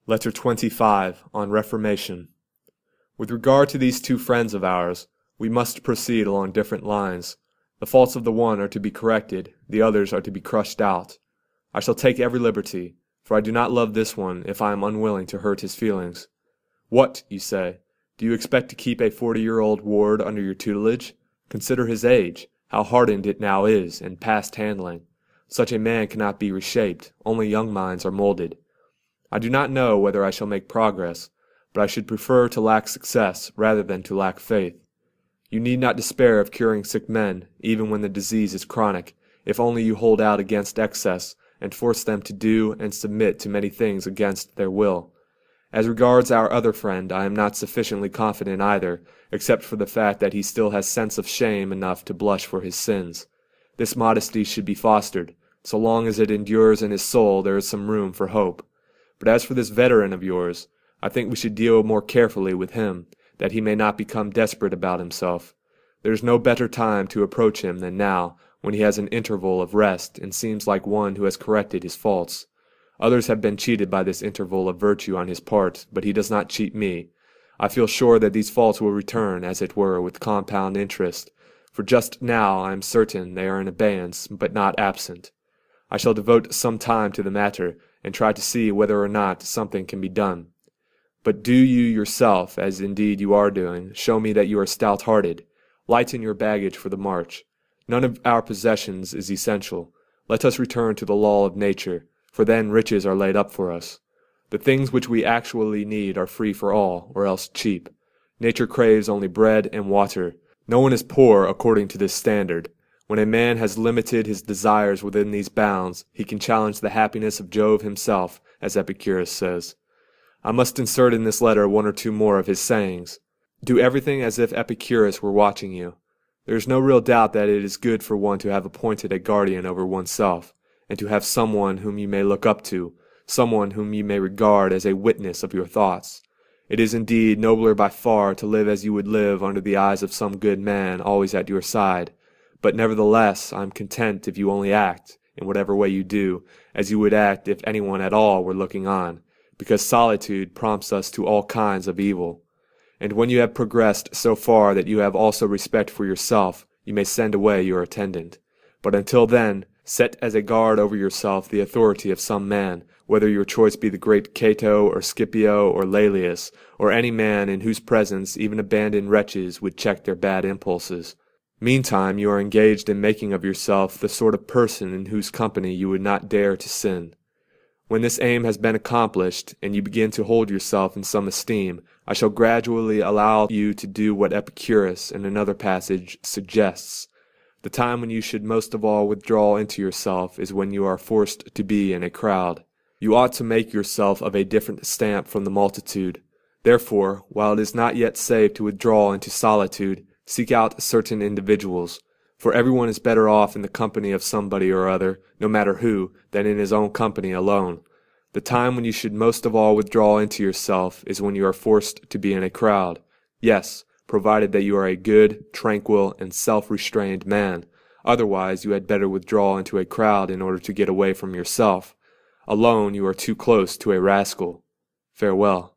Letter 25, on Reformation. With regard to these two friends of ours, we must proceed along different lines. The faults of the one are to be corrected, the others are to be crushed out. I shall take every liberty, for I do not love this one if I am unwilling to hurt his feelings. What, you say, do you expect to keep a 40-year-old ward under your tutelage? Consider his age, how hardened it now is, and past handling. Such a man cannot be reshaped, only young minds are moulded. I do not know whether I shall make progress, but I should prefer to lack success rather than to lack faith. You need not despair of curing sick men, even when the disease is chronic, if only you hold out against excess, and force them to do and submit to many things against their will. As regards our other friend, I am not sufficiently confident either, except for the fact that he still has sense of shame enough to blush for his sins. This modesty should be fostered. So long as it endures in his soul, there is some room for hope. But as for this veteran of yours, I think we should deal more carefully with him, that he may not become desperate about himself. There is no better time to approach him than now, when he has an interval of rest and seems like one who has corrected his faults. Others have been cheated by this interval of virtue on his part, but he does not cheat me. I feel sure that these faults will return, as it were, with compound interest, for just now I am certain they are in abeyance, but not absent. I shall devote some time to the matter, and try to see whether or not something can be done. But do you yourself, as indeed you are doing, show me that you are stout-hearted. Lighten your baggage for the march. None of our possessions is essential. Let us return to the law of nature, for then riches are laid up for us. The things which we actually need are free for all, or else cheap. Nature craves only bread and water. No one is poor according to this standard. When a man has limited his desires within these bounds, he can challenge the happiness of Jove himself, as Epicurus says. I must insert in this letter one or two more of his sayings. Do everything as if Epicurus were watching you. There is no real doubt that it is good for one to have appointed a guardian over oneself, and to have someone whom you may look up to, someone whom you may regard as a witness of your thoughts. It is indeed nobler by far to live as you would live under the eyes of some good man always at your side. But nevertheless, I am content if you only act, in whatever way you do, as you would act if anyone at all were looking on, because solitude prompts us to all kinds of evil. And when you have progressed so far that you have also respect for yourself, you may send away your attendant. But until then, set as a guard over yourself the authority of some man, whether your choice be the great Cato or Scipio or Laelius, or any man in whose presence even abandoned wretches would check their bad impulses. Meantime, you are engaged in making of yourself the sort of person in whose company you would not dare to sin. When this aim has been accomplished, and you begin to hold yourself in some esteem, I shall gradually allow you to do what Epicurus, in another passage, suggests. The time when you should most of all withdraw into yourself is when you are forced to be in a crowd. You ought to make yourself of a different stamp from the multitude. Therefore, while it is not yet safe to withdraw into solitude, seek out certain individuals, for everyone is better off in the company of somebody or other, no matter who, than in his own company alone. The time when you should most of all withdraw into yourself is when you are forced to be in a crowd. Yes, provided that you are a good, tranquil, and self-restrained man. Otherwise, you had better withdraw into a crowd in order to get away from yourself. Alone, you are too close to a rascal. Farewell.